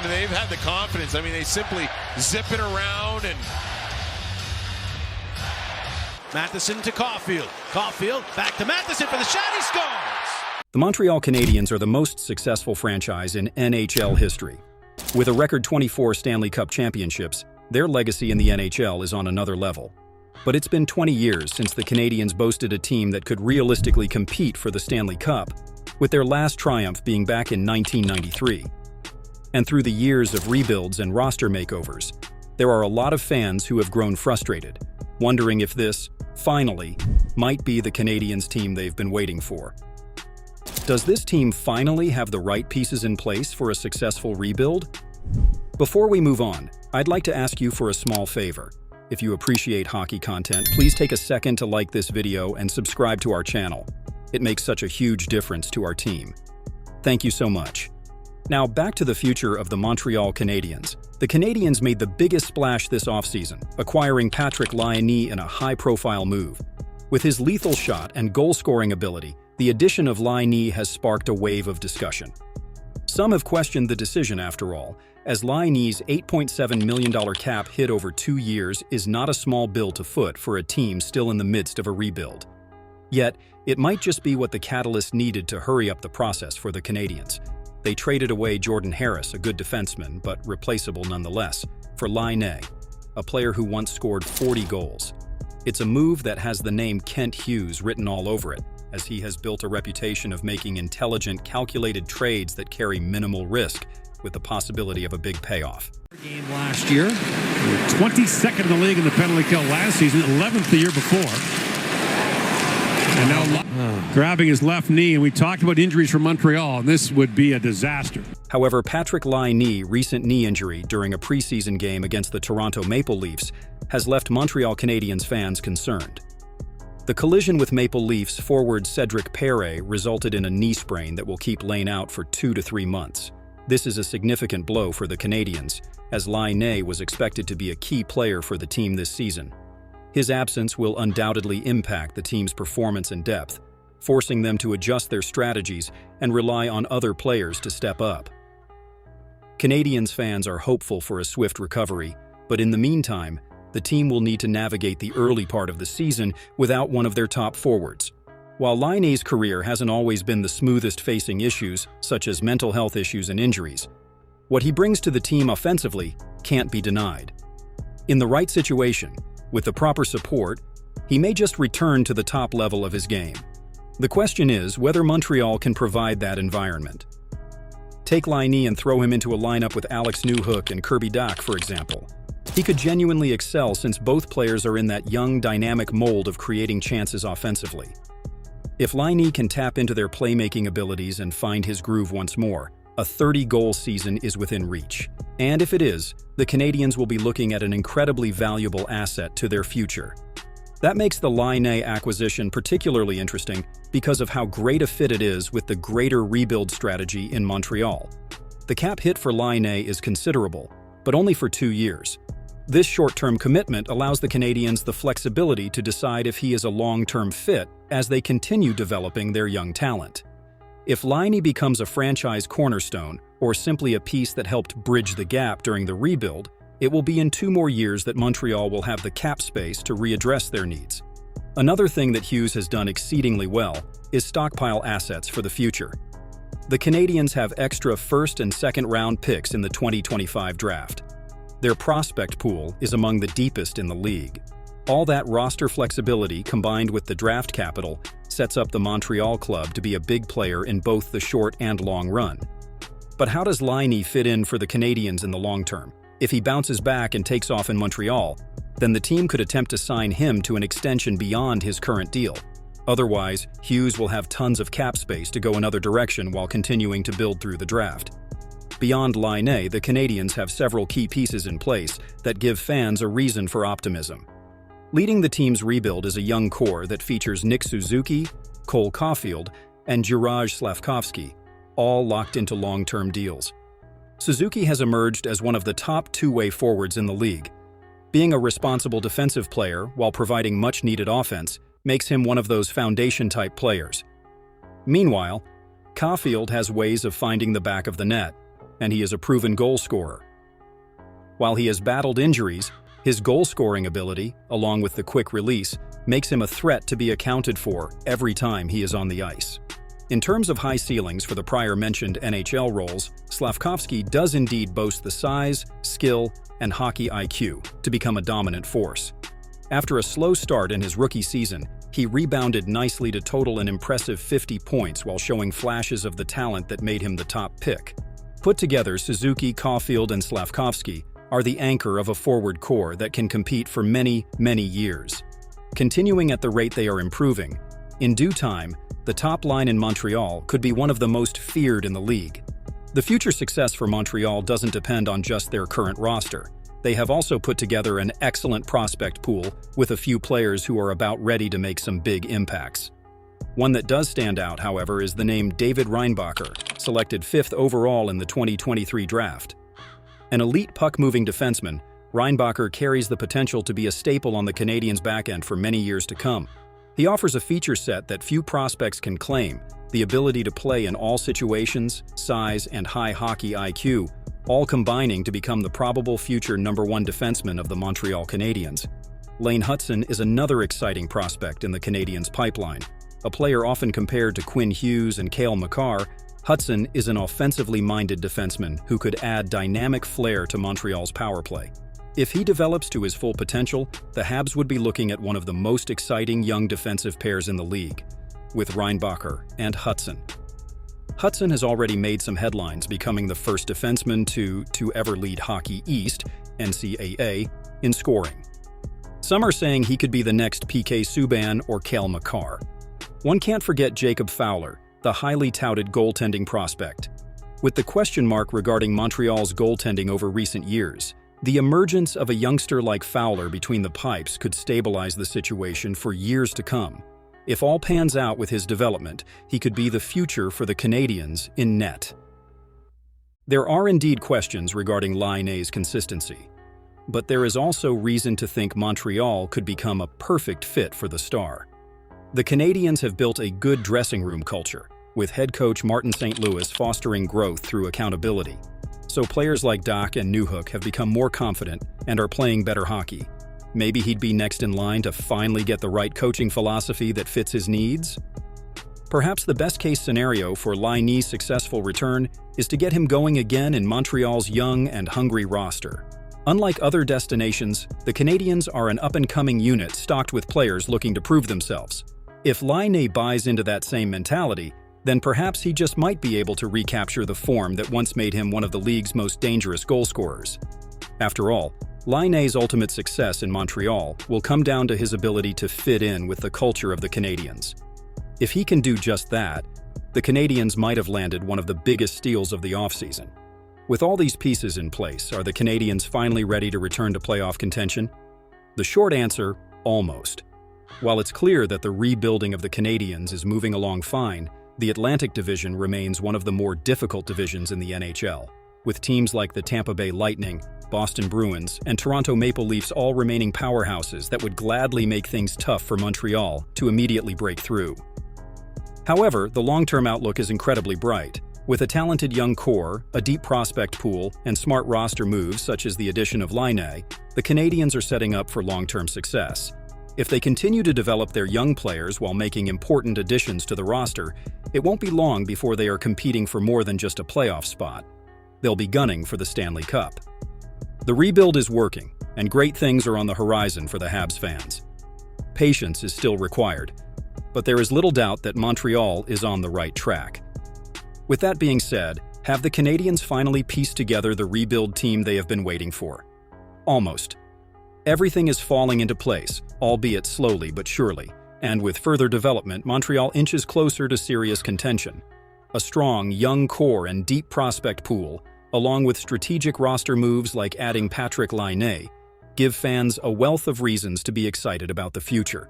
and they've had the confidence. I mean, they simply zip it around and... Matheson to Caulfield. Caulfield back to Matheson for the shot. He scores! The Montreal Canadiens are the most successful franchise in NHL history. With a record 24 Stanley Cup championships, their legacy in the NHL is on another level. But it's been 20 years since the Canadiens boasted a team that could realistically compete for the Stanley Cup, with their last triumph being back in 1993. And through the years of rebuilds and roster makeovers, there are a lot of fans who have grown frustrated, wondering if this, finally, might be the Canadiens team they've been waiting for. Does this team finally have the right pieces in place for a successful rebuild? Before we move on, I'd like to ask you for a small favor. If you appreciate hockey content, please take a second to like this video and subscribe to our channel. It makes such a huge difference to our team. Thank you so much. Now back to the future of the Montreal Canadiens. The Canadiens made the biggest splash this offseason, acquiring Patrik Laine in a high-profile move. With his lethal shot and goal-scoring ability, the addition of Laine has sparked a wave of discussion. Some have questioned the decision after all, as Laine's $8.7 million cap hit over 2 years is not a small bill to foot for a team still in the midst of a rebuild. Yet, it might just be what the catalyst needed to hurry up the process for the Canadiens. They traded away Jordan Harris, a good defenseman, but replaceable nonetheless, for Laine, a player who once scored 40 goals. It's a move that has the name Kent Hughes written all over it, as he has built a reputation of making intelligent, calculated trades that carry minimal risk, with the possibility of a big payoff. Game last year, 22nd in the league in the penalty kill last season, 11th the year before. And now grabbing his left knee, and we talked about injuries from Montreal, and this would be a disaster. However, Patrik Laine's recent knee injury during a preseason game against the Toronto Maple Leafs has left Montreal Canadiens fans concerned. The collision with Maple Leafs forward Cedric Perret resulted in a knee sprain that will keep Laine out for 2 to 3 months. This is a significant blow for the Canadiens, as Laine was expected to be a key player for the team this season. His absence will undoubtedly impact the team's performance and depth, forcing them to adjust their strategies and rely on other players to step up. Canadiens fans are hopeful for a swift recovery, but in the meantime, the team will need to navigate the early part of the season without one of their top forwards. While Laine's career hasn't always been the smoothest facing issues, such as mental health issues and injuries, what he brings to the team offensively can't be denied. In the right situation, with the proper support, he may just return to the top level of his game. The question is whether Montreal can provide that environment. Take Laine and throw him into a lineup with Alex Newhook and Kirby Dach, for example. He could genuinely excel since both players are in that young, dynamic mold of creating chances offensively. If Laine can tap into their playmaking abilities and find his groove once more, a 30-goal season is within reach. And if it is, the Canadiens will be looking at an incredibly valuable asset to their future. That makes the Laine acquisition particularly interesting because of how great a fit it is with the greater rebuild strategy in Montreal. The cap hit for Laine is considerable, but only for 2 years. This short-term commitment allows the Canadiens the flexibility to decide if he is a long-term fit as they continue developing their young talent. If Laine becomes a franchise cornerstone, or simply a piece that helped bridge the gap during the rebuild, it will be in 2 more years that Montreal will have the cap space to readdress their needs. Another thing that Hughes has done exceedingly well is stockpile assets for the future. The Canadiens have extra first and second round picks in the 2025 draft. Their prospect pool is among the deepest in the league. All that roster flexibility combined with the draft capital sets up the Montreal club to be a big player in both the short and long run. But how does Laine fit in for the Canadiens in the long term? If he bounces back and takes off in Montreal, then the team could attempt to sign him to an extension beyond his current deal. Otherwise, Hughes will have tons of cap space to go another direction while continuing to build through the draft. Beyond Laine, the Canadiens have several key pieces in place that give fans a reason for optimism. Leading the team's rebuild is a young core that features Nick Suzuki, Cole Caulfield, and Juraj Slavkovsky, all locked into long-term deals. Suzuki has emerged as one of the top two-way forwards in the league. Being a responsible defensive player while providing much-needed offense makes him one of those foundation-type players. Meanwhile, Caulfield has ways of finding the back of the net. and he is a proven goal scorer. While he has battled injuries, his goal-scoring ability, along with the quick release, makes him a threat to be accounted for every time he is on the ice. In terms of high ceilings for the prior-mentioned NHL roles, Slafkovsky does indeed boast the size, skill, and hockey IQ to become a dominant force. After a slow start in his rookie season, he rebounded nicely to total an impressive 50 points while showing flashes of the talent that made him the top pick. Put together, Suzuki, Caulfield, and Slafkovsky are the anchor of a forward core that can compete for many, many years. Continuing at the rate they are improving, in due time, the top line in Montreal could be one of the most feared in the league. The future success for Montreal doesn't depend on just their current roster. They have also put together an excellent prospect pool with a few players who are about ready to make some big impacts. One that does stand out, however, is the name David Reinbacher, selected 5th overall in the 2023 draft. An elite puck-moving defenseman, Reinbacher carries the potential to be a staple on the Canadiens' backend for many years to come. He offers a feature set that few prospects can claim, the ability to play in all situations, size, and high hockey IQ, all combining to become the probable future #1 defenseman of the Montreal Canadiens. Lane Hutson is another exciting prospect in the Canadiens' pipeline. A player often compared to Kent Hughes and Cale Makar, Hutson is an offensively minded defenseman who could add dynamic flair to Montreal's power play. If he develops to his full potential, the Habs would be looking at one of the most exciting young defensive pairs in the league, with Reinbacher and Hutson. Hutson has already made some headlines, becoming the first defenseman to ever lead Hockey East, NCAA, in scoring. Some are saying he could be the next PK Subban or Cale Makar. One can't forget Jacob Fowler, the highly touted goaltending prospect. With the question mark regarding Montreal's goaltending over recent years, the emergence of a youngster like Fowler between the pipes could stabilize the situation for years to come. If all pans out with his development, he could be the future for the Canadiens in net. There are indeed questions regarding Laine's consistency, but there is also reason to think Montreal could become a perfect fit for the star. The Canadiens have built a good dressing room culture, with head coach Martin St. Louis fostering growth through accountability. So players like Dach and Newhook have become more confident and are playing better hockey. Maybe he'd be next in line to finally get the right coaching philosophy that fits his needs? Perhaps the best-case scenario for Laine's successful return is to get him going again in Montreal's young and hungry roster. Unlike other destinations, the Canadiens are an up-and-coming unit stocked with players looking to prove themselves. If Laine buys into that same mentality, then perhaps he just might be able to recapture the form that once made him one of the league's most dangerous goal scorers. After all, Laine's ultimate success in Montreal will come down to his ability to fit in with the culture of the Canadiens. If he can do just that, the Canadiens might have landed one of the biggest steals of the offseason. With all these pieces in place, are the Canadiens finally ready to return to playoff contention? The short answer, almost. While it's clear that the rebuilding of the Canadiens is moving along fine, the Atlantic Division remains one of the more difficult divisions in the NHL, with teams like the Tampa Bay Lightning, Boston Bruins, and Toronto Maple Leafs all remaining powerhouses that would gladly make things tough for Montreal to immediately break through. However, the long-term outlook is incredibly bright. With a talented young core, a deep prospect pool, and smart roster moves such as the addition of Laine, the Canadiens are setting up for long-term success. If they continue to develop their young players while making important additions to the roster, it won't be long before they are competing for more than just a playoff spot. They'll be gunning for the Stanley Cup. The rebuild is working, and great things are on the horizon for the Habs fans. Patience is still required, but there is little doubt that Montreal is on the right track. With that being said, have the Canadiens finally pieced together the rebuild team they have been waiting for? Almost. Everything is falling into place, albeit slowly but surely, and with further development, Montreal inches closer to serious contention. A strong, young core and deep prospect pool, along with strategic roster moves like adding Patrik Laine, give fans a wealth of reasons to be excited about the future.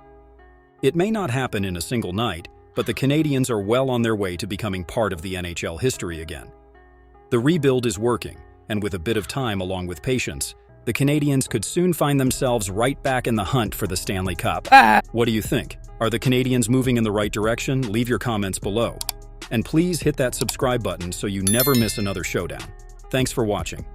It may not happen in a single night, but the Canadiens are well on their way to becoming part of the NHL history again. The rebuild is working, and with a bit of time along with patience, the Canadiens could soon find themselves right back in the hunt for the Stanley Cup. What do you think? Are the Canadiens moving in the right direction? Leave your comments below. And please hit that subscribe button so you never miss another showdown. Thanks for watching.